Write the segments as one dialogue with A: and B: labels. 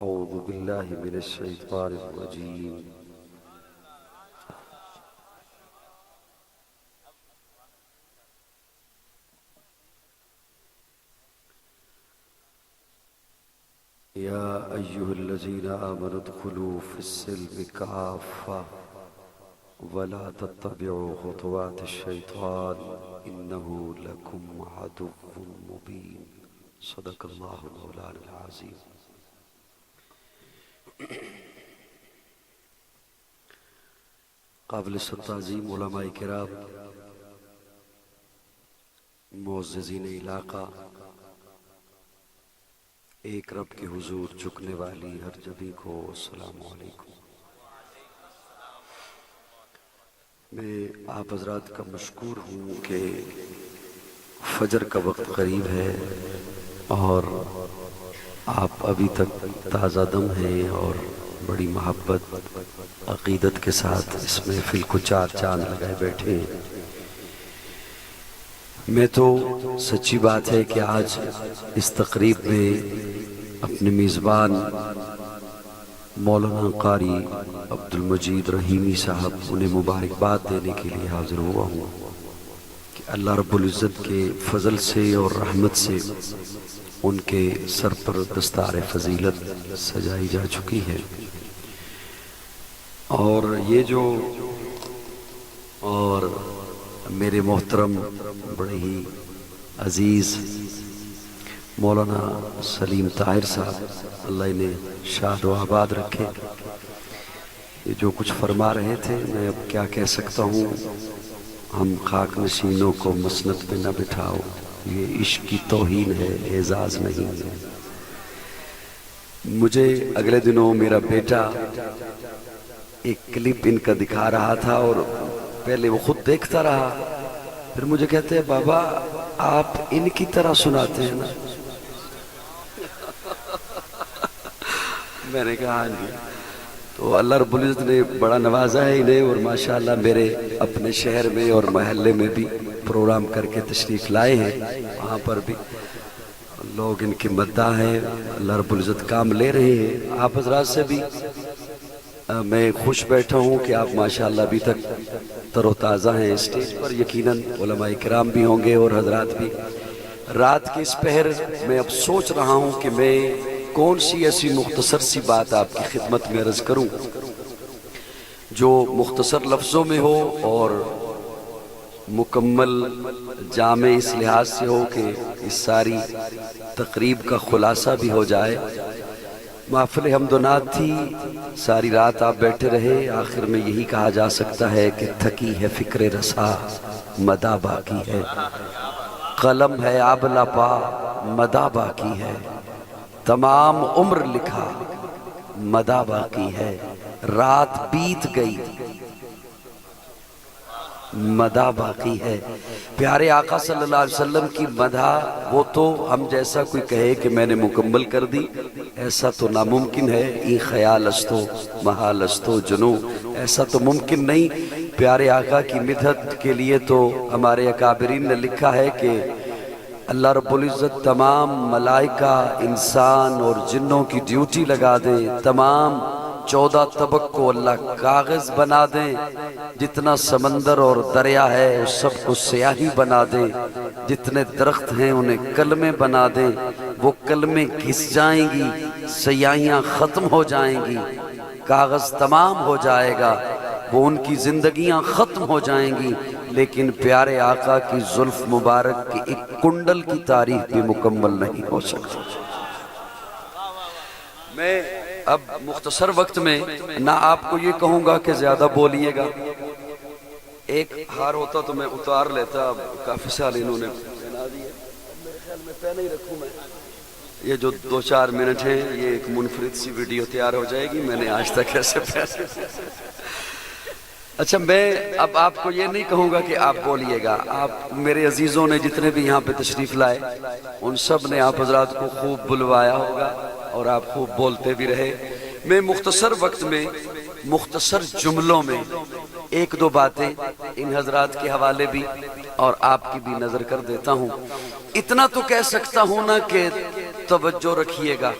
A: أعوذ بالله من الشيطان الرجيم. يا أيها الذين آمنوا ادخلوا في السلم كافة ولا تتبعوا خطوات الشيطان إنه لكم عدو مبين. صدق الله مولانا العظيم. قابل تعظیم علماء کرام، معززین علاقہ، ایک رب کے حضور جھکنے والی ہر جبی کو السلام علیکم۔ میں آپ حضرات کا مشکور ہوں کہ فجر کا وقت قریب ہے اور آپ ابھی تک تازہ دم ہیں اور بڑی محبت عقیدت کے ساتھ اس محفل کو چار چاند لگائے بیٹھے ہیں۔ میں تو سچی بات ہے کہ آج اس تقریب میں اپنے میزبان مولانا قاری عبد المجید رحیمی صاحب انہیں مبارکباد دینے کے لیے حاضر ہوا ہوں کہ اللہ رب العزت کے فضل سے اور رحمت سے ان کے سر پر دستار فضیلت سجائی جا چکی ہے، اور یہ جو اور میرے محترم بڑے ہی عزیز مولانا سلیم طاہر صاحب، اللہ انہیں شاد و آباد رکھے، یہ جو کچھ فرما رہے تھے میں اب کیا کہہ سکتا ہوں۔ ہم خاک نشینوں کو مسند پہ نہ بٹھاؤ، یہ عشق کی توہین ہے، اعزاز نہیں ہے۔ مجھے اگلے دنوں میرا بیٹا ایک کلپ ان کا دکھا رہا تھا اور پہلے وہ خود دیکھتا رہا، پھر مجھے کہتے ہیں بابا آپ ان کی طرح سناتے ہیں نا۔ میں نے کہا ہاں جی۔ تو اللہ رب العزت نے بڑا نوازا ہے انہیں، اور ماشاءاللہ میرے اپنے شہر میں اور محلے میں بھی پروگرام کر کے تشریف لائے ہیں، وہاں پر بھی لوگ ان کی مداح ہیں، اللہ رب العزت کام لے رہے ہیں۔ آپ حضرات سے بھی میں خوش بیٹھا ہوں کہ آپ ماشاءاللہ ابھی تک تر و تازہ ہیں اسٹیج پر، یقیناً علماء کرام بھی ہوں گے اور حضرات بھی۔ رات کے اس پہر میں اب سوچ رہا ہوں کہ میں کون سی ایسی مختصر سی بات آپ کی خدمت میں عرض کروں جو مختصر لفظوں میں ہو اور مکمل جامع اس لحاظ سے ہو کہ اس ساری تقریب کا خلاصہ بھی ہو جائے۔ محفل حمد و نعت تھی، ساری رات آپ بیٹھے رہے، آخر میں یہی کہا جا سکتا ہے کہ تھکی ہے فکر رسا مدہ باقی ہے، قلم ہے آبلہ پا مدہ باقی ہے، تمام عمر لکھا مدہ باقی ہے، رات بیت گئی مدہ باقی ہے۔ پیارے آقا صلی اللہ علیہ وسلم کی مدح وہ تو ہم جیسا کوئی کہے کہ میں نے مکمل کر دی، ایسا تو ناممکن ہے۔ ای خیال استو محال استو جنو، ایسا تو ممکن نہیں۔ پیارے آقا کی مدحت کے لیے تو ہمارے اکابرین نے لکھا ہے کہ اللہ رب العزت تمام ملائکہ انسان اور جنوں کی ڈیوٹی لگا دے، تمام 14 طبق کو اللہ کاغذ بنا دیں، جتنا سمندر اور دریا ہے اس سب کو سیاہی بنا دیں، جتنے درخت ہیں انہیں کلمیں بنا دیں، وہ کلمیں گھس جائیں گی، سیاہیاں ختم ہو جائیں گی، کاغذ تمام ہو جائے گا، وہ ان کی زندگیاں ختم ہو جائیں گی، لیکن پیارے آقا کی زلف مبارک کی ایک کنڈل کی تعریف بھی مکمل نہیں ہو سکتی۔ میں اب مختصر وقت میں نہ آپ کو یہ کہوں گا کہ زیادہ بولیے گا، ایک ہار ہوتا تو میں اتار لیتا، اب کافی سال انہوں نے پہنا دی ہے، میرے خیال میں پہنے ہی رکھوں میں۔ یہ جو 2-4 منٹ ہیں یہ ایک منفرد سی ویڈیو تیار ہو جائے گی، میں نے آج تک ایسے پہنے۔ اچھا، میں اب آپ کو یہ نہیں کہوں گا کہ آپ بولیے گا، آپ میرے عزیزوں نے جتنے بھی یہاں پہ تشریف لائے ان سب نے آپ حضرات کو خوب بلوایا ہوگا اور آپ خوب بولتے بھی رہے۔ میں مختصر وقت میں مختصر جملوں میں 1-2 باتیں ان حضرات کے حوالے بھی اور آپ کی بھی نظر کر دیتا ہوں۔ اتنا تو کہہ سکتا ہوں نا کہ توجہ رکھیے گا،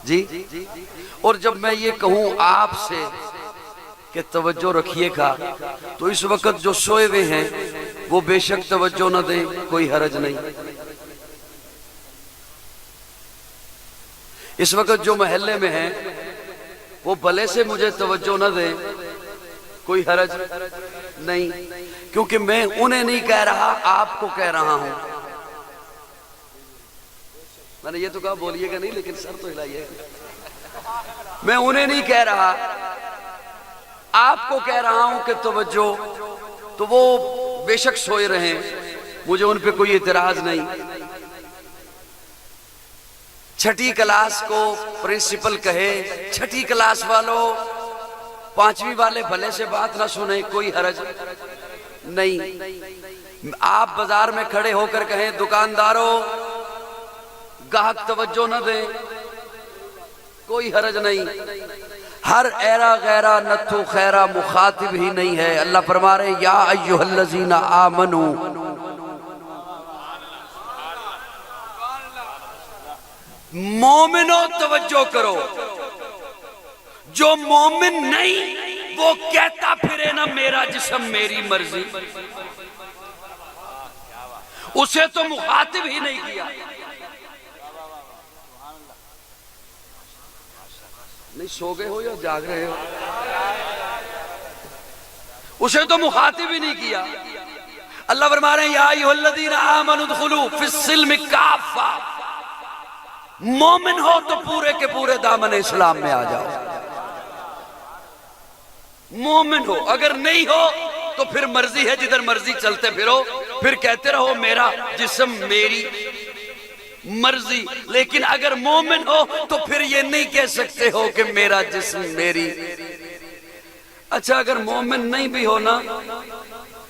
A: جی اور جب میں یہ کہوں آپ سے کہ توجہ رکھیے گا تو اس وقت جو سوئے ہوئے ہیں وہ بے شک توجہ نہ دیں، کوئی حرج نہیں۔ اس وقت جو محلے میں ہیں وہ بھلے سے مجھے توجہ نہ دیں، کوئی حرج نہیں، کیونکہ میں انہیں نہیں کہہ رہا، آپ کو کہہ رہا ہوں۔ میں نے یہ تو کہا بولیے گا نہیں، لیکن سر تو ہلائیے۔ میں انہیں نہیں کہہ رہا، آپ کو کہہ رہا ہوں کہ توجہ، تو وہ بے شک سوئے رہیں، مجھے ان پہ کوئی اعتراض نہیں۔ چھٹی کلاس کو پرنسپل کہے چھٹی کلاس والوں، پانچویں والے بھلے سے بات نہ سنیں، کوئی حرج نہیں۔ آپ بازار میں کھڑے ہو کر کہیں دکانداروں گاہک توجہ نہ دیں، کوئی حرج نہیں۔ ہر ایرا غیرہ نتھو خیرہ مخاطب ہی نہیں ہے۔ اللہ فرما رہے یا ایھا الذین آمنو، مومنوں توجہ کرو۔ جو مومن نہیں وہ کہتا پھرے نا میرا جسم میری مرضی، اسے تو مخاطب ہی نہیں کیا۔ نہیں سو گئے ہو یا جاگ رہے ہو؟ اسے تو مخاطب ہی نہیں کیا۔ اللہ فرما رہے ہیں یا ایھا الذین آمنوا ادخلوا فی السلم کافہ، مومن ہو تو پورے کے پورے دامن اسلام میں آ جاؤ۔ مومن ہو، اگر نہیں ہو تو پھر مرضی ہے، جدھر مرضی چلتے پھرو، پھر کہتے رہو میرا جسم میری مرضی۔ لیکن اگر مومن ہو تو پھر یہ نہیں کہہ سکتے ہو کہ میرا جسم میری۔ اچھا اگر مومن نہیں بھی ہو نا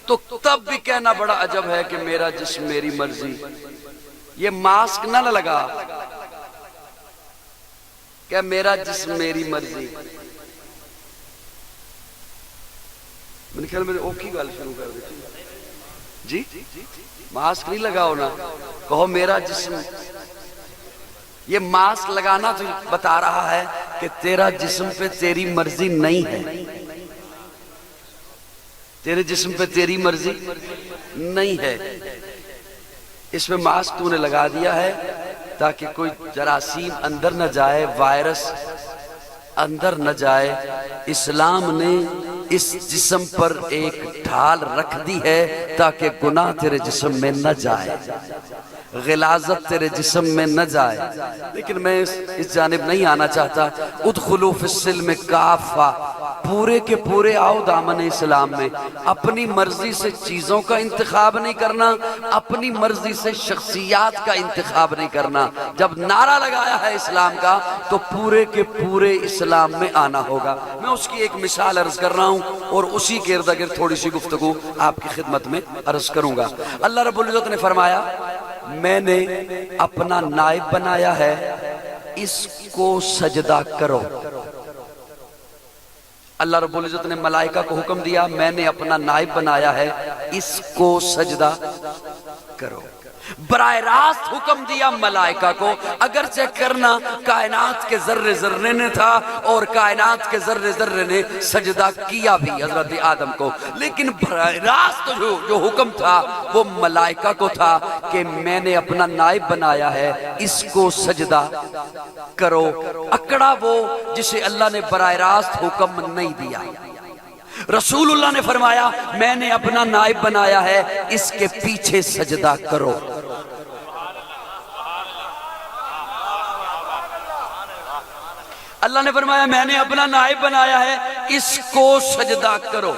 A: تو تب بھی کہنا بڑا عجب ہے کہ میرا جسم میری مرضی۔ یہ ماسک نہ لگا کہ میرا جسم میری مرضی۔ میرے خیال میں اوکھی گال شروع کر دیتی جی، ماسک نہیں لگاؤ نا، کہو میرا جسم۔ یہ ماسک لگانا تو بتا رہا ہے کہ تیرا جسم پہ تیری مرضی نہیں ہے، تیرے جسم پہ تیری مرضی نہیں ہے۔ اس میں ماسک تو نے لگا دیا ہے تاکہ کوئی جراثیم اندر نہ جائے، وائرس اندر نہ جائے۔ اسلام نے اس جسم پر ایک ڈھال رکھ دی ہے تاکہ گناہ تیرے جسم میں نہ جائے، غلاظت تیرے جسم میں نہ جائے۔ لیکن میں اس جانب نہیں آنا چاہتا۔ ادخلوا فی السلم کافہ، پورے کے پورے آؤ دامن اسلام میں۔ اپنی مرضی سے چیزوں کا انتخاب نہیں کرنا، اپنی مرضی سے شخصیات کا انتخاب نہیں کرنا۔ جب نعرہ لگایا ہے اسلام کا تو پورے کے پورے اسلام میں آنا ہوگا۔ میں اس کی ایک مثال عرض کر رہا ہوں اور اسی کے ارد گرد تھوڑی سی گفتگو آپ کی خدمت میں عرض کروں گا۔ اللہ رب العزت نے فرمایا میں نے اپنا نائب بنایا ہے، اس کو سجدہ کرو۔ اللہ رب العزت نے ملائکہ کو حکم دیا میں نے اپنا نائب بنایا ہے، اس کو سجدہ کرو۔ براہ راست حکم دیا ملائکہ کو، اگرچہ کرنا کائنات کے ذرے ذرے نے تھا اور کائنات کے ذرے ذرے نے سجدہ کیا بھی حضرت آدم کو، لیکن براہ راست جو حکم تھا وہ ملائکہ کو تھا کہ میں نے اپنا نائب بنایا ہے، اس کو سجدہ کرو۔ اکڑا وہ جسے اللہ نے براہ راست حکم نہیں دیا۔ رسول اللہ نے فرمایا میں نے اپنا نائب بنایا ہے، اس کے پیچھے سجدہ کرو۔ اللہ نے فرمایا میں نے اپنا نائب بنایا ہے، اس کو سجدہ کرو۔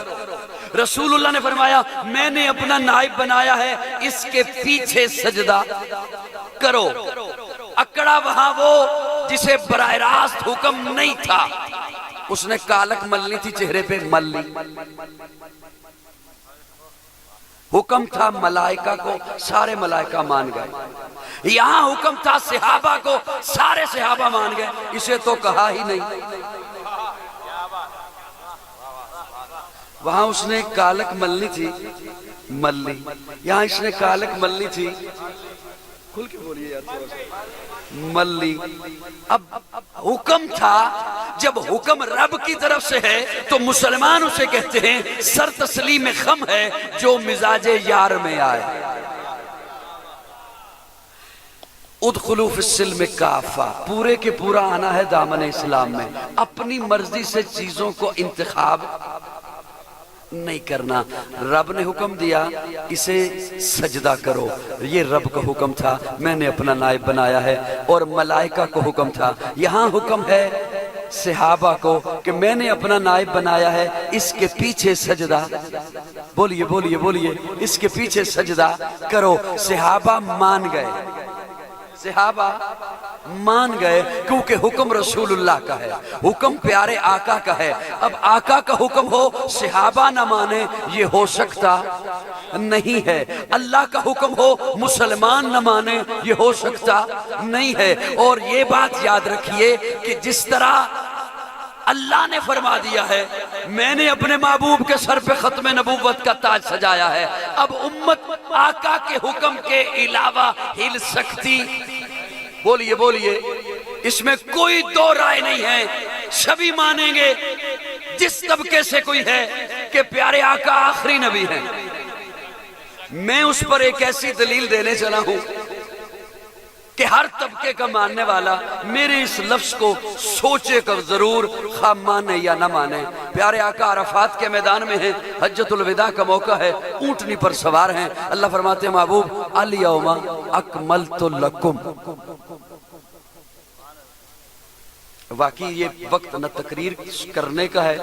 A: رسول اللہ نے فرمایا میں نے اپنا نائب بنایا ہے، اس کے پیچھے سجدہ کرو۔ اکڑا وہاں وہ جسے براہ راست حکم نہیں تھا، اس نے کالک ملنی تھی چہرے پہ مل لی۔ حکم تھا ملائکہ کو، سارے ملائکہ مان گئے۔ یہاں حکم تھا صحابہ کو، سارے صحابہ مان گئے، اسے تو کہا ہی نہیں۔ وہاں اس نے کالک ملنی تھی مل لی، یہاں اس نے کالک ملنی تھی، کھل کے بولیے یار تھوڑا سا، ملی۔ اب حکم تھا، جب حکم رب کی طرف سے ہے تو مسلمان اسے کہتے ہیں سر تسلیم خم ہے جو مزاج یار میں آئے۔ ادخلوا فی السلم کافہ، پورے کے پورا آنا ہے دامن اسلام میں، اپنی مرضی سے چیزوں کو انتخاب نہیں کرنا۔ رب نے حکم دیا اسے سجدہ کرو، یہ رب کا حکم تھا، میں نے اپنا نائب بنایا ہے، اور ملائکہ کو حکم تھا۔ یہاں حکم ہے صحابہ کو کہ میں نے اپنا نائب بنایا ہے، اس کے پیچھے سجدہ، بولیے بولیے بولیے، اس کے پیچھے سجدہ کرو۔ صحابہ مان گئے، صحابہ مان گئے، کیونکہ حکم رسول اللہ کا ہے، حکم پیارے آقا کا ہے۔ اب آقا کا حکم ہو صحابہ نہ مانے، یہ ہو سکتا نہیں ہے۔ اللہ کا حکم ہو مسلمان نہ مانے، یہ ہو سکتا نہیں ہے۔ اور یہ بات یاد رکھیے کہ جس طرح اللہ نے فرما دیا ہے میں نے اپنے محبوب کے سر پہ ختم نبوت کا تاج سجایا ہے، اب امت آقا کے حکم کے علاوہ ہل سکتی؟ بولیے بولیے، اس میں کوئی دو رائے نہیں ہے، سبھی مانیں گے جس طبقے سے کوئی ہے کہ پیارے آقا آخری نبی ہیں۔ میں اس پر ایک ایسی دلیل دینے چلا ہوں کہ ہر طبقے کا ماننے والا میرے اس لفظ کو سوچے کر ضرور، خواہ مانے یا نہ مانے۔ پیارے آقا عرفات کے میدان میں ہیں، حجۃ الوداع کا موقع ہے، اونٹنی پر سوار ہیں، اللہ فرماتے ہیں محبوب الیوم اکملت لکم۔ واقعی یہ وقت نہ تقریر کرنے کا ہے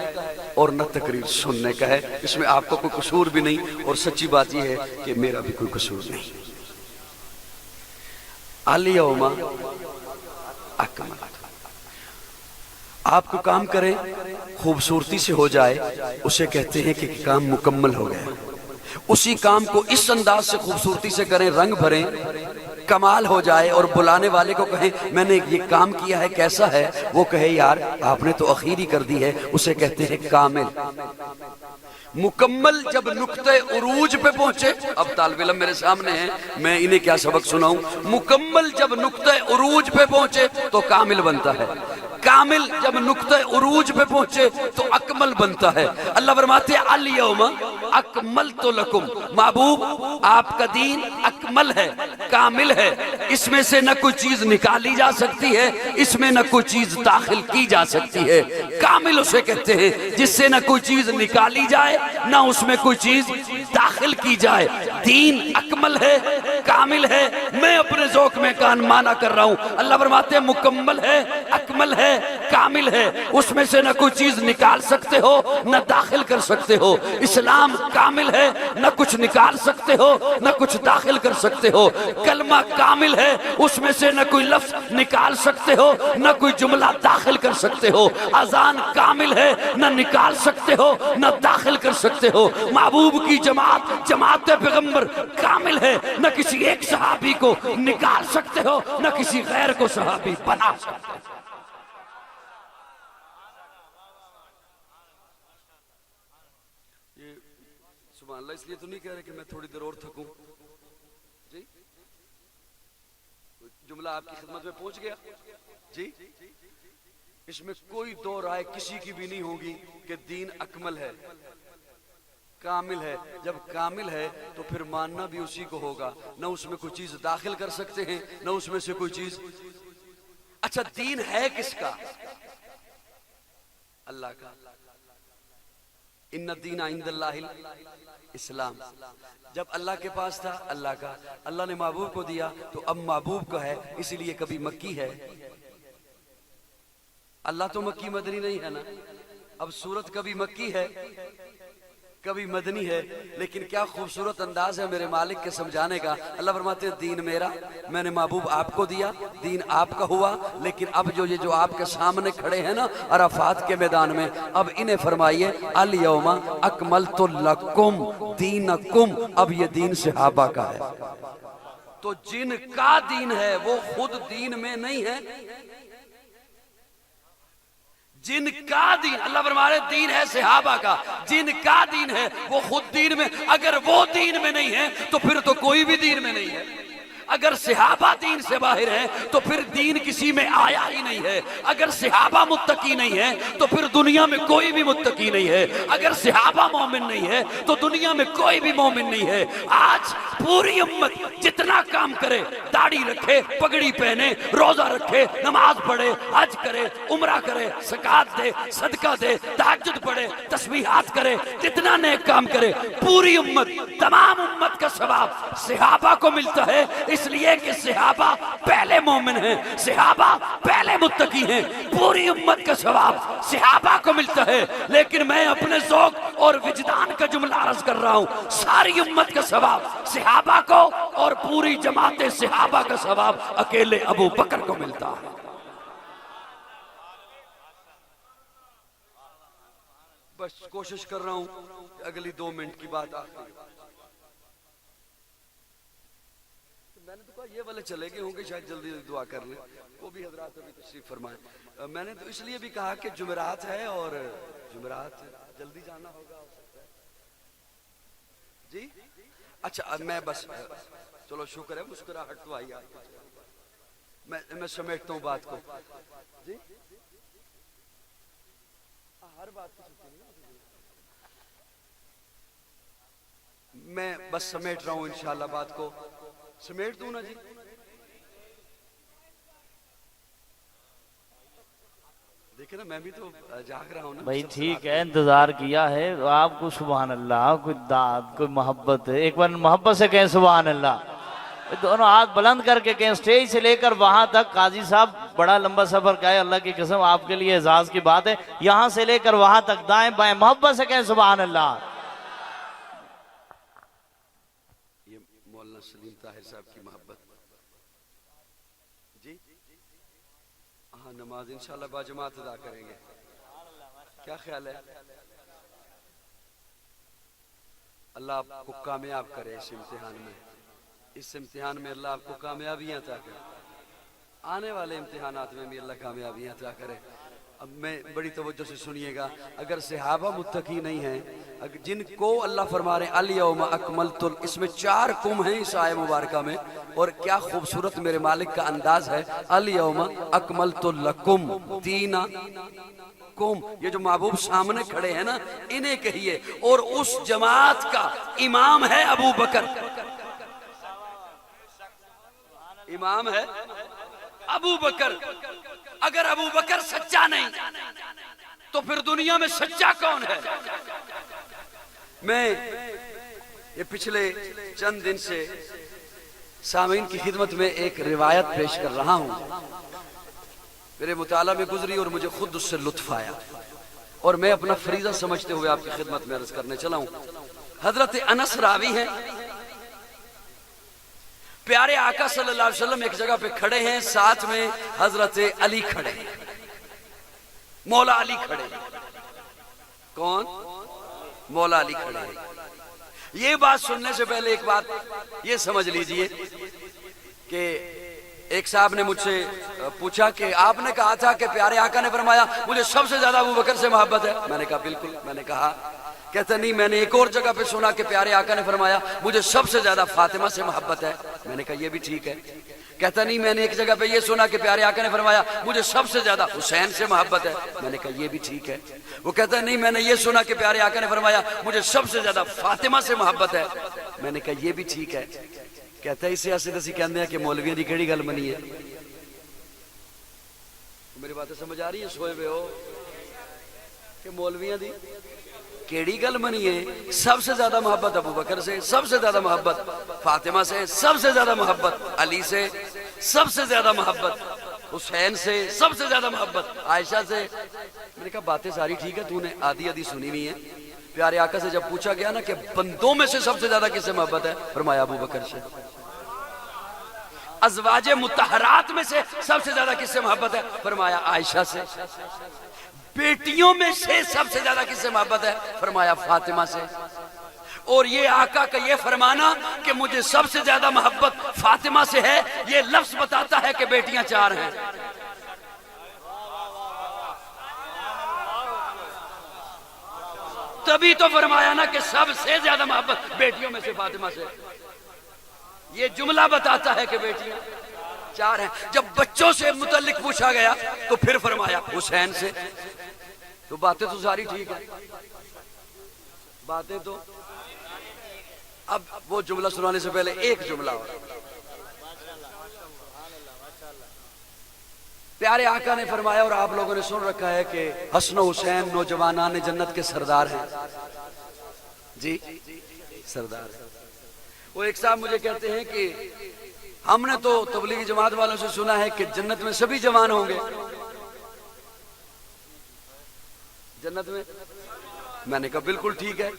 A: اور نہ تقریر سننے کا ہے، اس میں آپ کو کوئی قصور بھی نہیں، اور سچی بات یہ ہے کہ میرا بھی کوئی قصور نہیں۔ الیوم اکملت، آپ کو کام کریں خوبصورتی سے ہو جائے اسے کہتے ہیں کہ کام مکمل ہو گیا۔ اسی کام کو اس انداز سے خوبصورتی سے کریں، رنگ بھریں، کمال ہو جائے، اور بلانے والے کو کہیں میں نے یہ کام کیا ہے کیسا ہے، وہ کہے یار آپ نے تو اخیری کر دی ہے، اسے کہتے ہیں کامل۔ مکمل جب نقطہ عروج پہ پہنچے، اب طالب علم میرے سامنے ہیں، میں انہیں کیا سبق سناؤں، مکمل جب نقطہ عروج پہ پہنچے تو کامل بنتا ہے، کامل جب نقطہ عروج پہ پہنچے تو اکمل بنتا ہے۔ اللہ فرماتے ہیں الیوم اکملت لکم، محبوب آپ کا دین اکمل ہے، کامل ہے، اس میں سے نہ کوئی چیز نکالی جا سکتی ہے، اس میں نہ کوئی چیز داخل کی جا سکتی ہے۔ کامل اسے کہتے ہیں جس سے نہ کوئی چیز نکالی جائے نہ اس میں کوئی چیز داخل کی جائے۔ دین اکمل ہے، کامل ہے، میں اپنے ذوق میں کان مانا کر رہا ہوں۔ اللہ فرماتے ہیں مکمل ہے، اکمل ہے، کامل ہے، اس میں سے نہ کوئی چیز نکال سکتے ہو نہ داخل کر سکتے ہو۔ اسلام کامل ہے، نہ کچھ نکال سکتے ہو نہ کچھ داخل کر سکتے ہو۔ کلمہ کامل ہے، اس میں سے نہ کوئی لفظ نکال سکتے ہو نہ کوئی جملہ داخل کر سکتے ہو۔ اذان کامل ہے، نہ نکال سکتے ہو نہ داخل کر سکتے ہو۔ محبوب کی جماعت پیغمبر کامل ہے، نہ کسی ایک صحابی کو نکال سکتے ہو نہ کسی غیر کو صحابی بنا سکتے ہو۔ سبحان اللہ، اس لیے تو نہیں کہہ رہے کہ میں تھوڑی دیر اور تھکوں جی، جملہ آپ کی خدمت میں پہنچ گیا جی۔ اس میں کوئی دو رائے کسی کی بھی نہیں ہوگی کہ دین اکمل ہے، کامل ہے۔ جب کامل ہے تو پھر ماننا بھی اسی کو ہوگا، نہ اس میں کوئی چیز داخل کر سکتے ہیں نہ اس میں سے کوئی چیز۔ اچھا دین ہے کس کا؟ اللہ کا۔ ان الدین عند اللہ اسلام، جب اللہ کے پاس تھا اللہ کا، اللہ نے محبوب کو دیا تو اب محبوب کا ہے، اسی لیے کبھی مکی ہے۔ اللہ تو مکی مدنی نہیں ہے نا، اب سورت کبھی مکی ہے کبھی مدنی ہے، لیکن کیا خوبصورت انداز ہے میرے مالک کے سمجھانے کا۔ اللہ فرماتے ہیں دین میرا، میں نے محبوب آپ کو دیا، دین آپ کا ہوا، لیکن اب جو آپ کے سامنے کھڑے ہیں نا عرفات کے میدان میں، اب انہیں فرمائیے الیوم اکملت لکم دینکم، اب یہ دین صحابہ کا ہے۔ تو جن کا دین ہے وہ خود دین میں نہیں ہے، جن کا دین، اللہ فرما رہے دین ہے صحابہ کا، جن کا دین ہے وہ خود دین میں، اگر وہ دین میں نہیں ہے تو پھر تو کوئی بھی دین میں نہیں ہے۔ اگر صحابہ دین سے باہر ہیں تو پھر دین کسی میں آیا ہی نہیں ہے. اگر صحابہ متقی نہیں ہیں تو پھر دنیا میں کوئی بھی متقی نہیں ہے. اگر صحابہ مومن نہیں ہے تو دنیا میں کوئی بھی مومن نہیں ہے. آج پوری امت جتنا کام کرے, داڑھی رکھے, پگڑی پہنے, روزہ رکھے, نماز پڑھے, حج کرے, عمرہ کرے, زکوٰۃ دے, صدقہ دے, تہجد پڑھے, تسبیحات کرے, جتنا نیک کام کرے, پوری امت, تمام امت کا ثواب صحابہ کو ملتا ہے. اس لیے کہ صحابہ پہلے مومن ہیں, صحابہ پہلے متقی ہیں. پوری امت کا ثواب صحابہ کو ملتا ہے. لیکن میں اپنے ذوق اور وجدان کا جملہ عرض کر رہا ہوں, ساری امت کا ثواب صحابہ کو اور پوری جماعت صحابہ کا ثواب اکیلے ابو بکر کو ملتا ہے. بس کوشش کر رہا ہوں اگلی 2 منٹ کی بات آخری. میں نے تو کہا یہ والے چلے گئے ہوں گے, شاید جلدی جلدی دعا کر لیں, وہ بھی حضرات ابھی تشریف فرمائیں. میں نے تو اس لیے بھی کہا کہ جمعرات ہے اور جمعرات جلدی جانا ہوگا جی. اچھا میں بس, چلو شکر ہے, مسکراہٹ تو آئی آپ کو. میں سمیٹتا ہوں بات کو جی. ہر بات کو میں بس سمیٹ رہا ہوں انشاءاللہ, بات کو سمیٹ دوں نا جی. دیکھیں نا میں بھی تو جاگ رہا ہوں نا
B: بھائی. ٹھیک ہے, انتظار کیا ہے آپ کو. سبحان اللہ, کوئی داد, کوئی محبت. ایک بار محبت سے کہیں سبحان اللہ. دونوں ہاتھ بلند کر کے کہیں. سٹیج سے لے کر وہاں تک قاضی صاحب بڑا لمبا سفر کا ہے, اللہ کی قسم آپ کے لیے اعزاز کی بات ہے. یہاں سے لے کر وہاں تک دائیں بائیں محبت سے کہیں سبحان اللہ.
A: یہ مولانا سلیم طاہر صاحب کی محبت جی. ہاں نماز انشاءاللہ باجماعت ادا کریں گے, کیا خیال ہے؟ اللہ آپ کو کامیاب کرے اس امتحان میں. اس امتحان میں اللہ آپ کو کامیابیاں عطا کرے, آنے والے امتحانات میں بھی اللہ کامیابیاں عطا کرے. اب میں بڑی توجہ سے سنیے گا. اگر صحابہ متقی نہیں ہیں, جن کو اللہ فرما رہے ہیں الیوم اکملت, اس میں 4 کم ہیں اس آیہ مبارکہ میں, اور کیا خوبصورت میرے مالک کا انداز ہے. الیوم اکملت لکم دینکم, یہ جو محبوب سامنے کھڑے ہیں نا, انہیں کہیے. اور اس جماعت کا امام ہے ابو بکر, امام ہے ابو بکر. اگر ابو بکر سچا نہیں تو پھر دنیا میں سچا کون ہے؟ میں یہ پچھلے چند دن سے سامعین کی خدمت میں ایک روایت پیش کر رہا ہوں, میرے مطالعہ میں گزری اور مجھے خود اس سے لطف آیا, اور میں اپنا فریضہ سمجھتے ہوئے آپ کی خدمت میں عرض کرنے چلا ہوں. حضرت انس راوی ہیں, پیارے آقا صلی اللہ علیہ وسلم ایک جگہ پہ کھڑے ہیں, ساتھ میں حضرت علی کھڑے ہیں, مولا علی کھڑے ہیں. کون؟ مولا علی کھڑے ہیں. یہ بات سننے سے پہلے ایک بات یہ سمجھ لیجئے کہ ایک صاحب نے مجھ سے پوچھا کہ آپ نے کہا تھا کہ پیارے آقا نے فرمایا مجھے سب سے زیادہ ابو بکر سے محبت ہے. میں نے کہا بالکل. میں نے کہا, کہتا نہیں میں نے ایک اور جگہ پہ سنا کہ پیارے آقا نے فرمایا مجھے سب سے زیادہ فاطمہ سے محبت ہے. میں نے کہا یہ بھی ٹھیک ہے. کہتا نہیں میں نے ایک جگہ پہ یہ سنا کہ پیارے آقا نے فرمایا مجھے سب سے زیادہ حسین سے محبت ہے. میں نے کہا یہ بھی ٹھیک ہے. وہ کہتا نہیں میں نے یہ سنا کہ پیارے آقا نے فرمایا مجھے سب سے زیادہ فاطمہ سے محبت ہے. میں نے کہا یہ بھی ٹھیک ہے. کہتا ہے اسے ایسے تسی کہندے ہیں کہ مولویاں دی کیڑی گل بنی ہے. میری باتیں سمجھ آ رہی ہیں؟ سوئے ہوئے ہو کہ مولویاں دی کیڑی گل بنی ہے؟ سب سے زیادہ محبت ابو بکر سے, سب سے زیادہ محبت فاطمہ سے, سب سے زیادہ محبت علی سے, سب سے زیادہ محبت حسین سے, سب سے زیادہ محبت عائشہ سے. میں نے کہا باتیں ساری ٹھیک ہے, تو نے آدھی آدھی سنی ہوئی ہیں. پیارے آقا سے جب پوچھا گیا نا کہ بندوں میں سے سب سے زیادہ کس سے محبت ہے, فرمایا ابو بکر سے. ازواج مطہرات میں سے سب سے زیادہ کس سے محبت ہے, فرمایا عائشہ سے. بیٹیوں میں سے سب سے زیادہ کس سے محبت ہے, فرمایا فاطمہ سے. اور یہ آقا کا یہ فرمانا کہ مجھے سب سے زیادہ محبت فاطمہ سے ہے, یہ لفظ بتاتا ہے کہ بیٹیاں 4 ہیں. تبھی تو فرمایا نا کہ سب سے زیادہ محبت بیٹیوں میں سے فاطمہ سے. یہ جملہ بتاتا ہے کہ بیٹیاں 4 ہیں. جب بچوں سے متعلق پوچھا گیا تو پھر فرمایا حسین سے. تو باتیں تو ساری ٹھیک ہے, باتیں تو. اب وہ جملہ سنانے سے پہلے ایک جملہ اور. پیارے آقا نے فرمایا اور آپ لوگوں نے سن رکھا ہے کہ حسن و حسین نوجوانان جنت کے سردار ہیں. جی سردار ہیں. وہ ایک صاحب مجھے کہتے ہیں کہ ہم نے تو تبلیغی جماعت والوں سے سنا ہے کہ جنت میں سبھی جوان ہوں گے. جنت میں نے کہا بالکل ٹھیک ہے.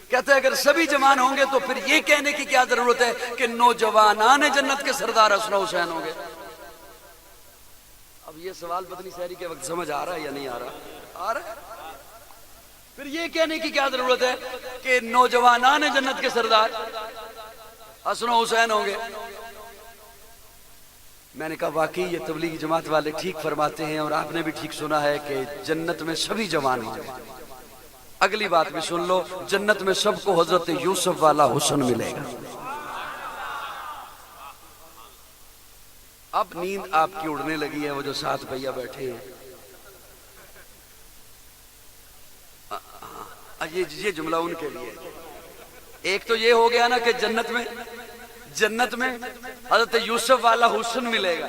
A: کہتے ہیں اگر سبھی جوان ہوں گے تو پھر یہ کہنے کی کیا ضرورت ہے کہ نوجوانان جنت کے سردار حسن و حسین ہوں گے. اب یہ سوال بدنی سحری کے وقت سمجھ آ رہا ہے یا نہیں آ رہا؟ آ رہا ہے. پھر یہ کہنے کی کیا ضرورت ہے کہ نوجوانان جنت کے سردار حسن و حسین ہوں گے. میں نے کہا واقعی یہ تبلیغی جماعت والے ٹھیک فرماتے ہیں اور آپ نے بھی ٹھیک سنا ہے کہ جنت میں سبھی جوان ہوں گے. اگلی بات بھی سن لو, جنت میں سب کو حضرت یوسف والا حسن ملے گا. اب نیند آپ کی اڑنے لگی ہے, وہ جو 7 بھیا بیٹھے ہیں. یہ جملہ ان کے لیے. ایک تو یہ ہو گیا نا کہ جنت میں حضرت یوسف والا حسن ملے گا,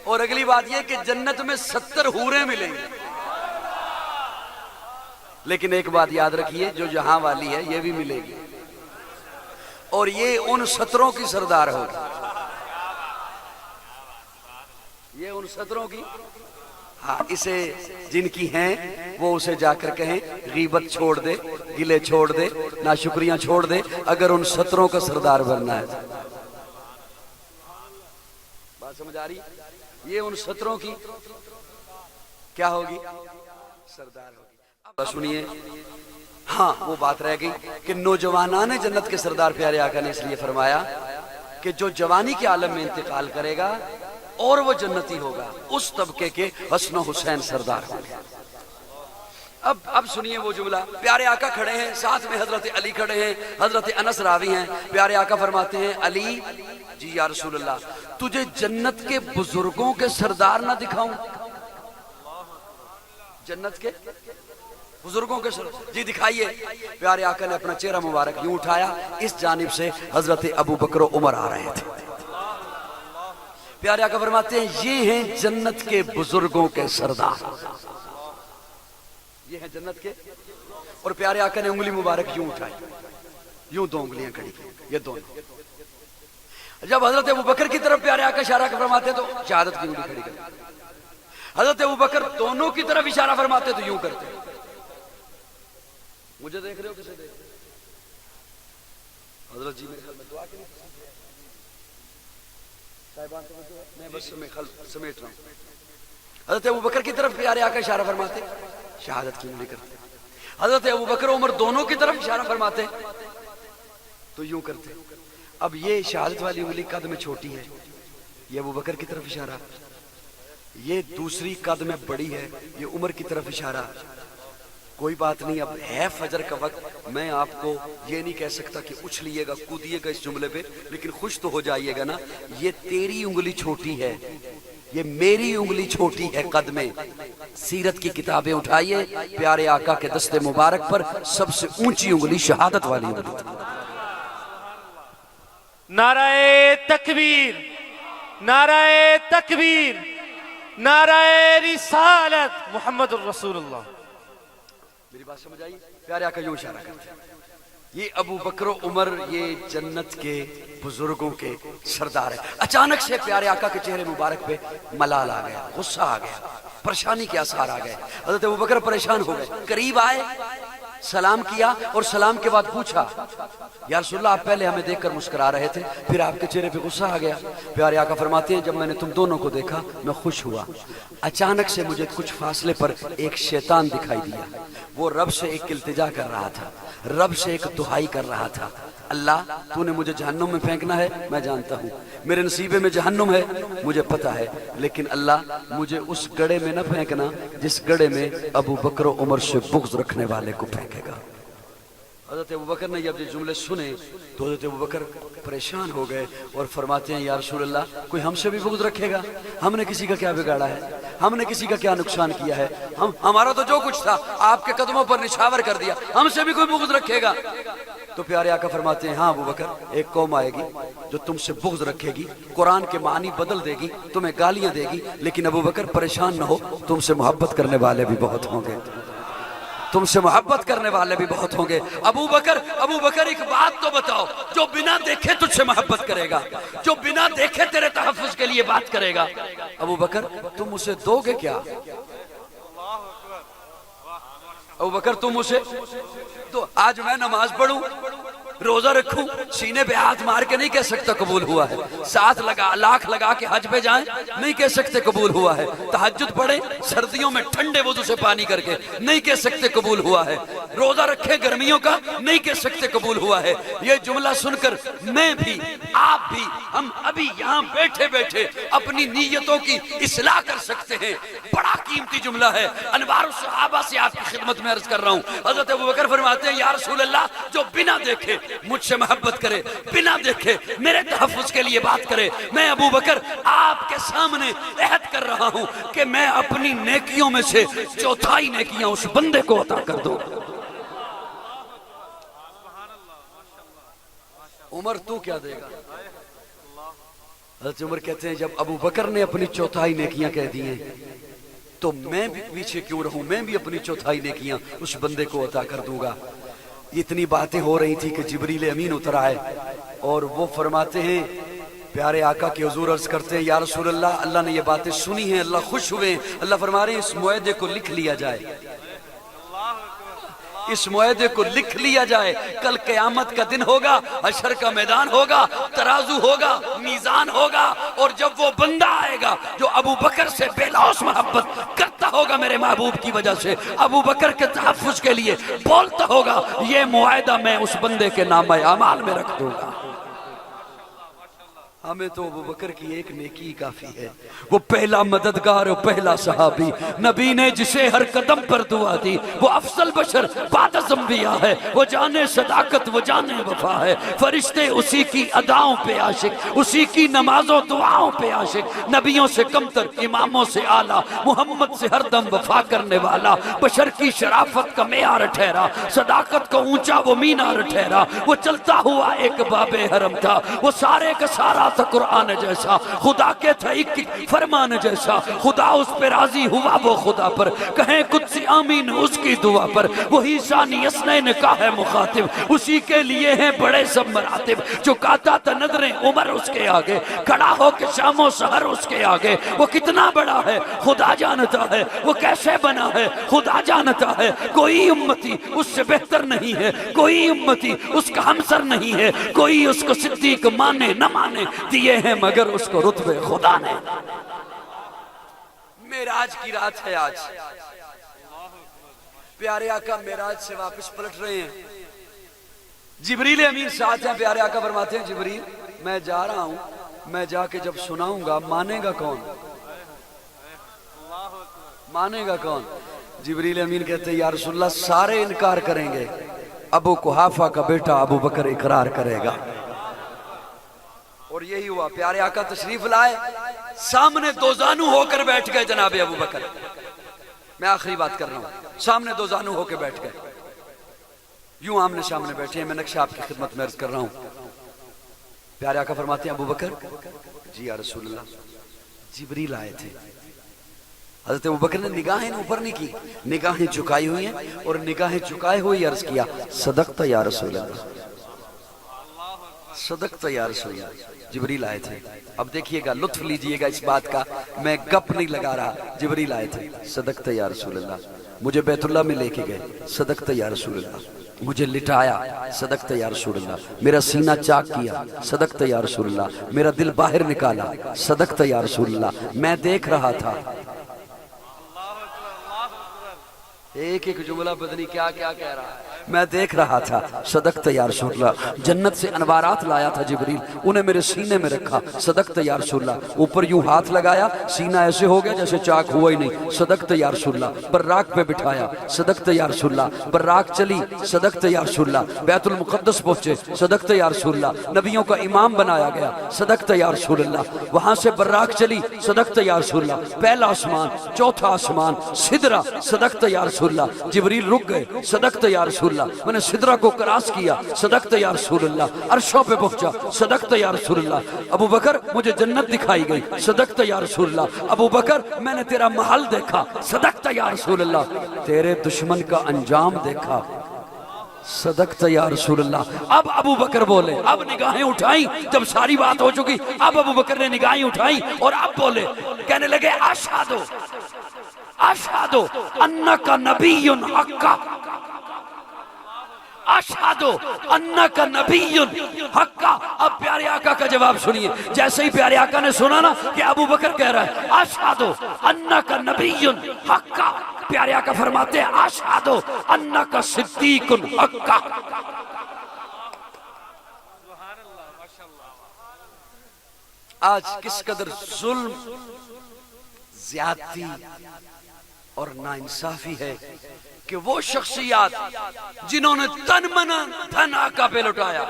A: اور اگلی بات یہ کہ جنت میں 70 حوریں ملیں گی. لیکن ایک بات یاد رکھیے, جو یہاں والی ہے یہ بھی ملے گی, اور یہ ان 17 کی سردار ہوگی. یہ ان 17 کی, ہاں اسے جن کی ہیں وہ اسے جا کر کہیں غیبت چھوڑ دے, گلے چھوڑ دے, ناشکریاں چھوڑ دے, اگر ان 17 کا سردار بننا ہے. بات سمجھ آ رہی؟ یہ ان 17 کی کیا ہوگی؟ سردار ہوگی. اب سنیے, ہاں وہ بات رہ گئی کہ نوجوانان جنت کے سردار پیارے آقا نے اس لیے فرمایا کہ جو جوانی کے عالم میں انتقال کرے گا اور وہ جنتی ہوگا, اس طبقے کے حسن و حسین سردار ہوں گے. اب سنیے وہ جملہ. پیارے آقا کھڑے ہیں, ساتھ میں حضرت علی کھڑے ہیں, حضرت انس راوی ہیں. پیارے آقا فرماتے ہیں علی جی یا رسول اللہ, تجھے جنت کے بزرگوں کے سردار نہ دکھاؤں؟ جنت کے بزرگوں کے سردار جی دکھائیے. پیارے آقا نے اپنا چہرہ مبارک یوں اٹھایا, اس جانب سے حضرت ابو بکر و عمر آ رہے تھے. پیارے آقا فرماتے ہیں یہ ہیں جنت کے بزرگوں کے سردار, یہ ہیں جنت کے. اور پیارے آقا نے انگلی مبارک یوں اٹھائی, یوں 2 انگلیاں کھڑی کی, یہ دونوں. جب حضرت ابو بکر کی طرف پیارے آقا اشارہ فرماتے تو شہادت کی انگلی کھڑی کرتے. حضرت ابو بکر دونوں کی طرف اشارہ فرماتے تو یوں کرتے. مجھے دیکھ رہے ہو کسے دیکھ رہے ہو؟ حضرت جی میرے خیال میں دعا کے لیے میں بس سمیٹ رہا ہوں. حضرت ابو بکر کی طرف پیارے آقا اشارہ فرماتے, شہادت کی انگلی کرتے. حضرت ابو بکر عمر دونوں کی طرف اشارہ فرماتے تو یوں کرتے. اب یہ شہادت والی انگلی قد میں چھوٹی ہے, یہ ابو بکر کی طرف اشارہ, یہ دوسری قد میں بڑی ہے, یہ عمر کی طرف اشارہ. کوئی بات نہیں, اب ہے فجر کا وقت, میں آپ کو یہ نہیں کہہ سکتا کہ اچھلیے گا کودیے گا اس جملے پہ, لیکن خوش تو ہو جائیے گا نا. یہ تیری انگلی چھوٹی ہے, یہ میری انگلی چھوٹی ہے قد میں. سیرت کی کتابیں اٹھائیے, پیارے آقا کے دست مبارک پر سب سے اونچی انگلی شہادت والی انگلی تھی.
C: نعرہ تکبیر, نعرہ تکبیر, نعرہ رسالت محمد الرسول اللہ.
A: میری بات سمجھ آئی؟ پیارے آقا یوں اشارہ کرتے ہیں, یہ ابو بکر و عمر یہ جنت کے بزرگوں کے سردار ہیں. اچانک سے پیارے آقا کے چہرے مبارک پہ ملال آ گیا, غصہ آ گیا, پریشانی کے آثار آ گئے. حضرت ابو بکر پریشان ہو گئے, قریب آئے, سلام کیا اور سلام کے بعد پوچھا یا رسول اللہ آپ پہلے ہمیں دیکھ کر مسکرا رہے تھے, پھر آپ کے چہرے پہ غصہ آ گیا. پیارے آقا فرماتے ہیں جب میں نے تم دونوں کو دیکھا میں خوش ہوا. اچانک سے مجھے کچھ فاصلے پر ایک شیطان دکھائی دیا, وہ رب سے ایک التجا کر رہا تھا, رب سے ایک دعائی کر رہا تھا. اللہ تو نے مجھے جہنم میں پھینکنا ہے میں جانتا ہوں, میرے نصیبے میں جہنم ہے مجھے پتہ ہے, لیکن اللہ مجھے اس گڑھے میں نہ پھینکنا جس گڑھے میں ابو بکر و عمر سے بغض رکھنے والے کو پھینکے گا. حضرت ابوبکر نے جب یہ جملے سنے تو حضرت ابوبکر پریشان ہو گئے اور فرماتے ہیں یا رسول اللہ کوئی ہم سے بھی بغض رکھے گا؟ ہم نے کسی کا کیا بگاڑا ہے؟ ہم نے کسی کا کیا نقصان کیا ہے؟ ہمارا تو جو کچھ تھا آپ کے قدموں پر نچھاور کر دیا، ہم سے بھی کوئی بغض رکھے گا؟ تو پیارے آقا فرماتے ہیں ہاں ابوبکر، ایک قوم آئے گی جو تم سے بغض رکھے گی، قرآن کے معنی بدل دے گی، تمہیں گالیاں دے گی، لیکن ابوبکر پریشان نہ ہو، تم سے محبت کرنے والے بھی بہت ہوں گے، تم سے محبت کرنے والے بھی بہت ہوں گے۔ ابوبکر ایک بات تو بتاؤ، جو بنا دیکھے تجھ سے محبت کرے گا، جو بنا دیکھے تیرے تحفظ کے لیے بات کرے گا، ابوبکر تم اسے دو گے کیا؟ ابوبکر تم اسے تو آج میں نماز پڑھوں، روزہ رکھوں، سینے پہ ہاتھ مار کے نہیں کہہ سکتا قبول ہوا ہے، 7 لاکھ لگا کے حج پہ جائیں نہیں کہہ سکتے قبول ہوا ہے، تہجد پڑھیں سردیوں میں ٹھنڈے وضو سے پانی کر کے نہیں کہہ سکتے قبول ہوا ہے، روزہ رکھیں گرمیوں کا نہیں کہہ سکتے قبول ہوا ہے۔ یہ جملہ سن کر میں بھی، آپ بھی، ہم ابھی یہاں بیٹھے بیٹھے اپنی نیتوں کی اصلاح کر سکتے ہیں۔ بڑا قیمتی جملہ ہے، انوار الصحابہ سے آپ کی خدمت میں عرض کر رہا ہوں۔ حضرت ابوبکر فرماتے ہیں یا رسول اللہ، جو بنا دیکھے مجھ سے محبت کرے، بنا دیکھے میرے تحفظ کے لیے بات کرے، میں ابوبکر آپ کے سامنے عہد کر رہا ہوں کہ میں اپنی نیکیوں میں سے 1/4 نیکیاں اس بندے کو عطا کر دوں۔ عمر تو کیا دے گا؟ حضرت عمر کہتے ہیں جب ابوبکر نے اپنی 1/4 نیکیاں کہہ دی ہیں تو میں بھی پیچھے کیوں رہوں، میں بھی اپنی 1/4 نیکیاں اس بندے کو عطا کر دوں گا۔ اتنی باتیں ہو رہی تھی کہ جبریل امین اتر آئے اور وہ فرماتے ہیں، پیارے آقا کے حضور عرض کرتے ہیں یا رسول اللہ، اللہ نے یہ باتیں سنی ہیں، اللہ خوش ہوئے ہیں، اللہ فرما رہے ہیں اس معاہدے کو لکھ لیا جائے، اس معاہدے کو لکھ لیا جائے، کل قیامت کا دن ہوگا، حشر کا میدان ہوگا، ترازو ہوگا، میزان ہوگا، اور جب وہ بندہ آئے گا جو ابوبکر سے بے لوث محبت کرتا ہوگا میرے محبوب کی وجہ سے، ابوبکر کے تحفظ کے لیے بولتا ہوگا، یہ معاہدہ میں اس بندے کے نامہ اعمال میں رکھ دوں گا۔ ہمیں تو ابوبکر کی ایک نیکی کافی ہے، وہ پہلا مددگار و پہلا صحابی، نبی نے جسے ہر قدم پر دعا دی، وہ افضل بشر بعد از انبیاء ہے، وہ جانے صداقت وہ جانے وفا ہے، فرشتے اسی کی اداؤں پہ عاشق، اسی کی نمازوں دعاؤں پہ عاشق، نبیوں سے کمتر، اماموں سے اعلیٰ، محمد سے ہر دم وفا کرنے والا، بشر کی شرافت کا معیار ٹھہرا، صداقت کا اونچا وہ مینار ٹھہرا، وہ چلتا ہوا ایک باب حرم تھا، وہ سارے کا سارا تھا قرآن جیسا، خدا کے تھا ایک فرمان جیسا، خدا اس پہ راضی ہوا وہ خدا پر، کہیں قدسی آمین اس کی دعا پر، وہی ثانی اسنین کا ہے مخاطب، اسی کے لیے ہیں بڑے سب مراتب، چکاتا تھا نظریں عمر اس کے آگے، کھڑا ہو کے شام و سحر اس کے آگے، وہ کتنا بڑا ہے خدا جانتا ہے، وہ کیسے بنا ہے خدا جانتا ہے، کوئی امتی اس سے بہتر نہیں ہے، کوئی امتی اس کا ہمسر نہیں ہے، کوئی اس کو صدیق مانے نہ مانے، دیے ہیں مگر اس کو رتبے خدا نے۔ معراج کی رات ہے آج، پیارے آقا معراج سے واپس پلٹ رہے ہیں، جبریل امین ساتھ ہیں، پیارے آقا فرماتے ہیں جبریل میں جا رہا ہوں، میں جا کے جب سناؤں گا مانے گا کون؟ مانے گا کون؟ جبریل امین کہتے ہیں یا رسول اللہ سارے انکار کریں گے، ابو قحافہ کا بیٹا ابو بکر اقرار کرے گا۔ اور یہی ہوا، پیارے آقا تشریف لائے، سامنے دو زانو ہو کر بیٹھ گئے جناب ابو بکر، میں آخری بات کر رہا ہوں، سامنے دو زانو ہو کے بیٹھ گئے، یوں آمنے سامنے بیٹھے ہیں، میں نقشہ آپ کی خدمت میں عرض کر رہا ہوں۔ پیارے آقا فرماتے ہیں ابو بکر جی یا رسول اللہ، جبریل آئے تھے۔ حضرت ابو بکر نے نگاہیں اوپر نہیں کی، نگاہیں جھکائی ہوئی ہیں، اور نگاہیں جھکائے ہوئی عرض کیا صدقت یا رسول اللہ، صدقت یا رسول اللہ۔ جبریل آئے تھے، اب دیکھیے گا، لطف لیجئے گا اس بات کا، میں گپ نہیں لگا رہا، جبریل آئے تھے، صدقت یا رسول اللہ، مجھے بیت اللہ میں لے کے گئے، صدقت یا رسول اللہ، مجھے لٹایا، صدقت یا رسول اللہ، میرا سینہ چاک کیا، صدقت یا رسول اللہ، میرا دل باہر نکالا، صدقت یا رسول اللہ، میں دیکھ رہا تھا۔ ایک ایک جملہ بدنی کیا کیا کہہ رہا ہے، میں دیکھ رہا تھا صدقت یا رسول اللہ، جنت سے انوارات لایا تھا جبریل، انہیں میرے سینے میں رکھا، صدقت یا رسول اللہ، اوپر یوں ہاتھ لگایا، سینہ ایسے ہو گیا جیسے چاک ہوا ہی نہیں، صدقت یا رسول اللہ، براق پہ بٹھایا، صدقت یا رسول اللہ، براق چلی، صدقت یا رسول اللہ، بیت المقدس پہنچے، صدقت یا رسول اللہ، نبیوں کا امام بنایا گیا، صدقت یا رسول اللہ، وہاں سے براق چلی، صدقت یا رسول اللہ، پہلا آسمان، چوتھا آسمان، سدرہ، صدقت یا رسول اللہ، جبریل رک گئے، صدقت یا رسول اللہ، میں نے سدرہ کو کراس کیا، صدقت یا رسول اللہ، عرشوں پہ پہنچا، صدقت یا رسول اللہ، ابو بکر مجھے جنت دکھائی گئی، صدقت یا رسول اللہ، ابو بکر میں نے تیرا محل دیکھا، صدقت یا رسول اللہ، تیرے دشمن کا انجام دیکھا، صدقت یا رسول اللہ۔ اب ابو بکر بولے، اب نگاہیں اٹھائیں، جب ساری بات ہو چکی اب ابو بکر نے نگاہیں اٹھائیں اور اب بولے، کہنے لگے اشہدو اشہدو انکا نبی حقا، اشہدو انکا نبی حقا۔ اب پیارے آقا کا جواب سنیے، جیسے ہی پیارے آقا نے سنا نا کہ ابو بکر کہہ رہا ہے اشہدو انکا نبی حقا، پیارے آقا فرماتے ہیں اشہدو انکا صدیق حقا۔ آج کس قدر ظلم، زیادتی اور ناانصافی ہے کہ وہ شخصیات جنہوں نے تن من دھن آقا پہ لٹایا،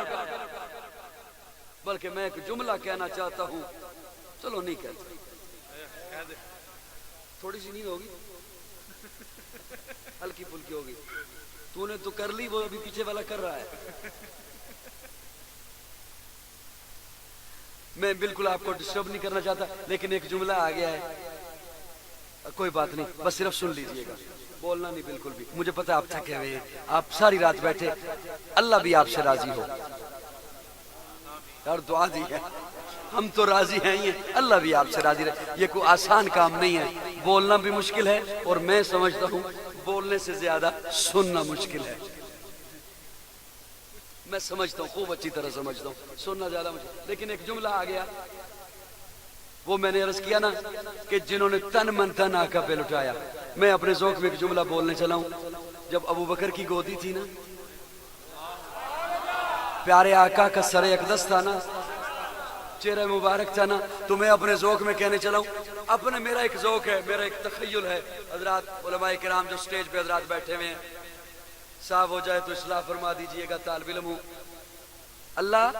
A: بلکہ میں ایک جملہ کہنا چاہتا ہوں، چلو نہیں کہتا، تھوڑی سی نہیں ہوگی، ہلکی پھلکی ہوگی، تو نے تو کر لی، وہ ابھی پیچھے والا کر رہا ہے۔ میں بالکل آپ کو ڈسٹرب نہیں کرنا چاہتا، لیکن ایک جملہ آ گیا ہے، کوئی بات نہیں، بس صرف سن لیجئے گا، بولنا نہیں بالکل بھی، مجھے پتہ آپ تھکے ہوئے ہیں، آپ ساری رات بیٹھے، اللہ بھی آپ سے راضی ہو، اور دعا دی ہے، ہم تو راضی ہیں ہی ہیں، اللہ بھی آپ سے راضی رہے۔ یہ کوئی آسان کام نہیں ہے، بولنا بھی مشکل ہے، اور میں سمجھتا ہوں بولنے سے زیادہ سننا مشکل ہے، میں سمجھتا ہوں، خوب اچھی طرح سمجھتا ہوں، سننا زیادہ مشکل، لیکن ایک جملہ آ گیا، وہ میں نے عرض کیا نا کہ جنہوں نے تن من دھن آقا پہ لٹایا، میں اپنے ذوق میں ایک جملہ بولنے چلا ہوں۔ جب ابو بکر کی گودی تھی نا، پیارے آقا کا سر اقدس تھا نا، چہرہ مبارک تھا نا، تو میں اپنے ذوق میں کہنے چلا ہوں، اپنے میرا ایک ذوق ہے، میرا ایک تخیل ہے، حضرات علماء کرام جو سٹیج پہ حضرات بیٹھے ہوئے ہیں، صاف ہو جائے تو اصلاح فرما دیجئے گا، طالب علم ہوں، اللہ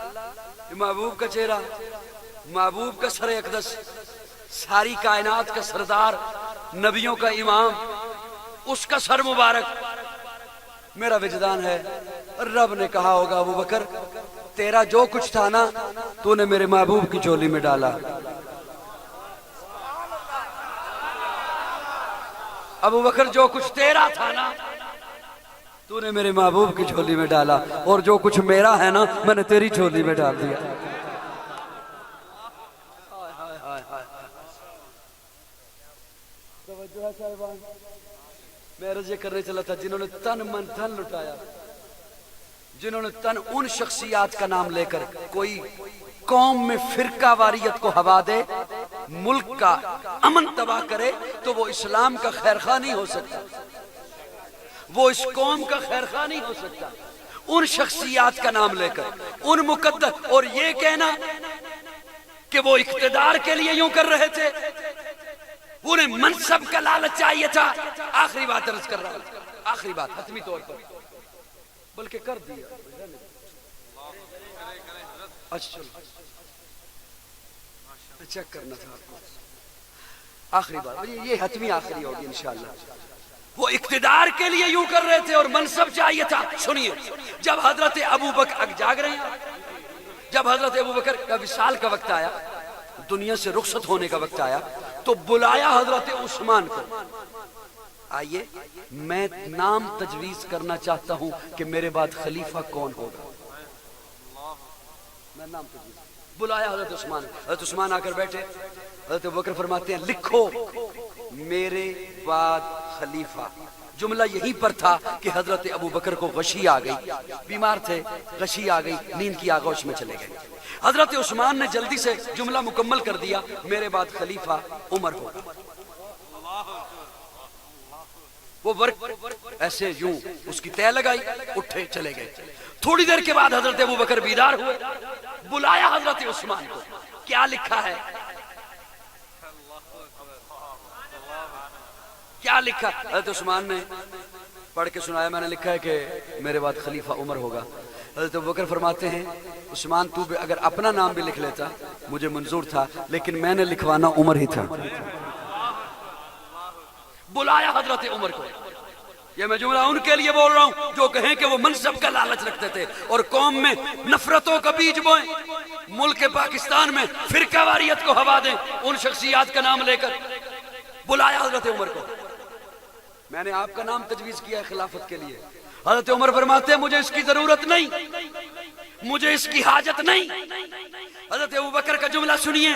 A: محبوب کا چہرہ، محبوب کا سر اقدس، ساری کائنات کا سردار، نبیوں کا امام، اس کا سر مبارک، میرا وجدان ہے، رب نے کہا ہوگا ابو بکر تیرا جو کچھ تھا نا تو نے میرے محبوب کی جھولی میں ڈالا، ابو بکر جو کچھ تیرا تھا نا تو نے میرے محبوب کی جھولی میں ڈالا، اور جو کچھ میرا ہے نا میں نے تیری جھولی میں ڈال دیا۔ میں عرض یہ کرنے چلا تھا، جنہوں نے تن من دھن لٹایا، جنہوں نے تن، ان شخصیات کا نام لے کر کوئی قوم میں فرقہ واریت کو ہوا دے، ملک کا امن تباہ کرے، تو وہ اسلام کا خیر خواہ نہیں ہو سکتا، وہ اس قوم کا خیر خواہ نہیں ہو سکتا۔ ان شخصیات کا نام لے کر، ان مقدس، اور یہ کہنا کہ وہ اقتدار کے لیے یوں کر رہے تھے، انہیں منصب کا لالچ چاہیے تھا۔ آخری بات عرض کر رہا ہوں، آخری بات حتمی طور پر، بلکہ کر دیا، اچھا چیک کرنا تھا آپ کو، آخری بات یہ حتمی آخری ہوگی انشاءاللہ۔ وہ اقتدار کے لیے یوں کر رہے تھے اور منصب چاہیے تھا۔ سنیے، جب حضرت ابو بکر جاگ رہے ہیں، جب حضرت ابو بکر کا وصال کا وقت آیا، دنیا سے رخصت ہونے کا وقت آیا، تو بلایا حضرت عثمان کو، آئیے میں نام تجویز کرنا چاہتا ہوں کہ میرے بعد خلیفہ کون ہوگا، میں نام تجویز، بلایا حضرت عثمان، حضرت عثمان آ کر بیٹھے، حضرت ابو بکر فرماتے ہیں لکھو میرے بعد خلیفہ۔ جملہ یہیں پر تھا کہ حضرت ابو بکر کو غشی آ گئی، بیمار تھے، غشی آ گئی، نیند کی آغوش میں چلے گئے۔ حضرت عثمان نے جلدی سے جملہ مکمل کر دیا، میرے بعد خلیفہ عمر ہوگا۔ وہ ورق ایسے یوں اس کی تہ لگائی, اٹھے چلے گئے. تھوڑی دیر کے بعد حضرت ابوبکر بیدار ہوئے, بلایا حضرت عثمان کو. کیا لکھا ہے, کیا لکھا؟ حضرت عثمان نے پڑھ کے سنایا, میں نے لکھا ہے کہ میرے بعد خلیفہ عمر ہوگا. حضرت ابوبکر فرماتے ہیں عثمان تو بھی اگر اپنا نام بھی لکھ لیتا مجھے منظور تھا, لیکن میں نے لکھوانا عمر ہی تھا. بلایا حضرت عمر کو. یہ میں جملہ ان کے لیے بول رہا ہوں جو کہیں کہ وہ منصب کا لالچ رکھتے تھے اور قوم میں نفرتوں کا بیج بوئیں, ملک پاکستان میں فرقہ واریت کو ہوا دیں ان شخصیات کا نام لے کر. بلایا حضرت عمر کو, میں نے آپ کا نام تجویز کیا ہے خلافت کے لیے. حضرت عمر فرماتے ہیں مجھے اس کی ضرورت نہیں, مجھے اس کی حاجت نہیں. حضرت ابوبکر کا جملہ سنیے.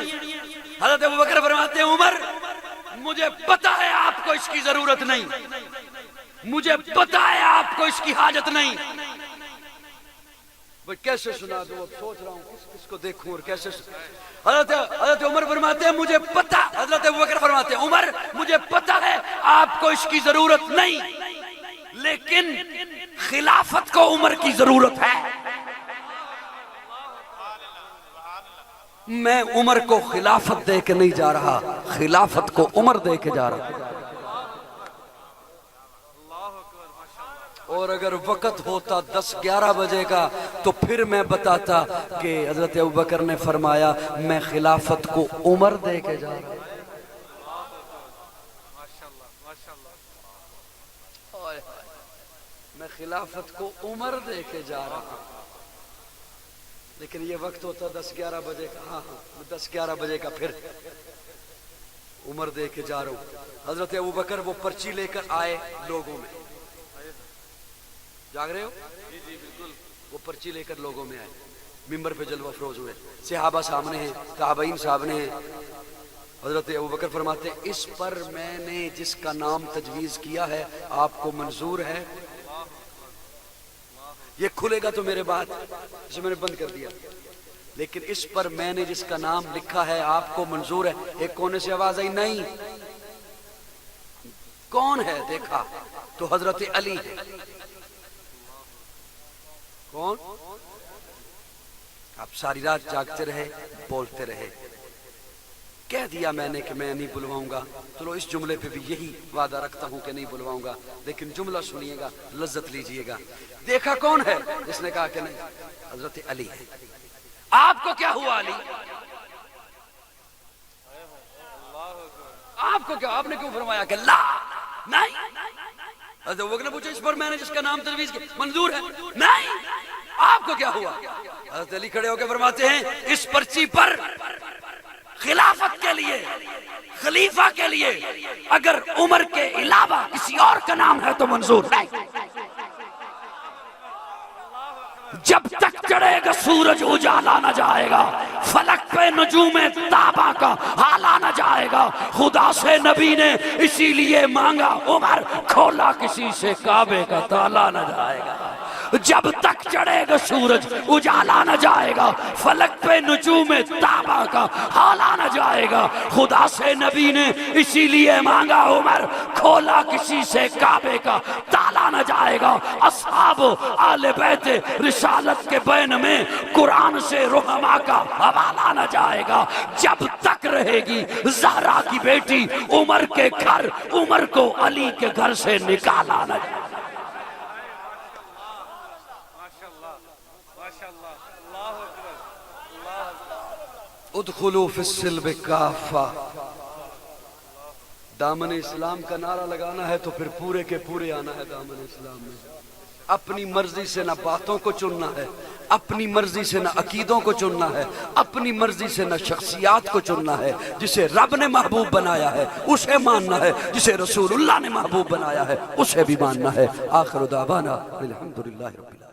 A: حضرت ابوبکر فرماتے ہیں عمر مجھے پتا ہے آپ کو اس کی ضرورت نہیں, مجھے پتا ہے آپ کو اس کی حاجت نہیں. کیسے سنا دو, اب سوچ رہا ہوں کس کو دیکھوں اور کیسے. حضرت عمر فرماتے ہیں مجھے پتا, حضرت ابوبکر فرماتے ہیں عمر مجھے پتا ہے آپ کو اس کی ضرورت نہیں, لیکن خلافت کو عمر کی ضرورت ہے. میں عمر کو خلافت دے کے نہیں جا رہا, خلافت کو عمر دے کے جا رہا. اور اگر وقت ہوتا 10-11 بجے کا تو پھر میں بتاتا کہ حضرت ابوبکر نے فرمایا میں خلافت کو عمر دے کے جا رہا. میں خلافت کو عمر دے کے جا رہا ہوں, لیکن یہ وقت ہوتا 10-11 بجے کا. ہاں 10-11 بجے کا پھر عمر دے کے جا رہا ہوں. حضرت ابوبکر وہ پرچی لے کر آئے لوگوں میں, جاگ رہے ہو, وہ پرچی لے کر لوگوں میں آئے, ممبر پہ جلوہ افروز ہوئے. صحابہ سامنے ہیں, تابعین سامنے ہیں. حضرت ابوبکر فرماتے اس پر میں نے جس کا نام تجویز کیا ہے آپ کو منظور ہے؟ یہ کھلے گا تو میرے بعد, اسے میں نے بند کر دیا, لیکن اس پر میں نے جس کا نام لکھا ہے آپ کو منظور ہے؟ ایک کونے سے آواز آئی نہیں. کون ہے؟ دیکھا تو حضرت علی ہے. کون؟ آپ ساری رات جاگتے رہے, بولتے رہے. کہہ دیا میں نے کہ میں نہیں بلواؤں گا. چلو اس جملے پہ بھی یہی وعدہ رکھتا ہوں کہ نہیں بلواؤں گا, لیکن جملہ سنیے گا, لذت لیجئے گا. دیکھا کون ہے؟ جس نے کہا کہ نہیں, حضرت علی ہے. آپ کو کیا ہوا علی؟ آپ کو کیا, آپ نے کیوں فرمایا کہ لا نہیں؟ حضرت ابوبکر نے پوچھا اس پر میں نے جس کا نام تجویز کیا منظور ہے؟ نہیں. آپ کو کیا ہوا؟ حضرت علی کھڑے ہو کے فرماتے ہیں اس پرچی پر خلافت کے لیے, خلیفہ کے لیے اگر عمر کے علاوہ کسی اور کا نام ہے تو منظور نہیں. جب تک چڑھے گا سورج اجالا نہ جائے گا, فلک پہ نجوم تابا کا حالا نہ جائے گا. خدا سے نبی نے اسی لیے مانگا عمر, کھولا کسی سے کعبے کا تالا نہ جائے گا. جب تک چڑھے گا سورج اجالا نہ جائے گا, فلک پہ نجوم تابا کا حالا نہ جائے گا. خدا سے نبی نے اسی لیے مانگا عمر, کھولا کسی سے کعبے کا تالا نہ جائے گا. اصحاب آل بیت رسالت کے بین میں قرآن سے رحماء کا حوالہ نہ جائے گا. جب تک رہے گی زہرا کی بیٹی عمر کے گھر, عمر کو علی کے گھر سے نکالا نہ جائے گا. ادخلوا فی السلم کافہ. دامن اسلام کا نعرہ لگانا ہے تو پھر پورے کے پورے آنا ہے دامن اسلام میں. اپنی مرضی سے نہ باتوں کو چننا ہے, اپنی مرضی سے نہ عقیدوں کو چننا ہے, اپنی مرضی سے نہ شخصیات کو چننا ہے. جسے رب نے محبوب بنایا ہے اسے ماننا ہے, جسے رسول اللہ نے محبوب بنایا ہے اسے بھی ماننا ہے. آخر دعوانا الحمدللہ رب العالمین.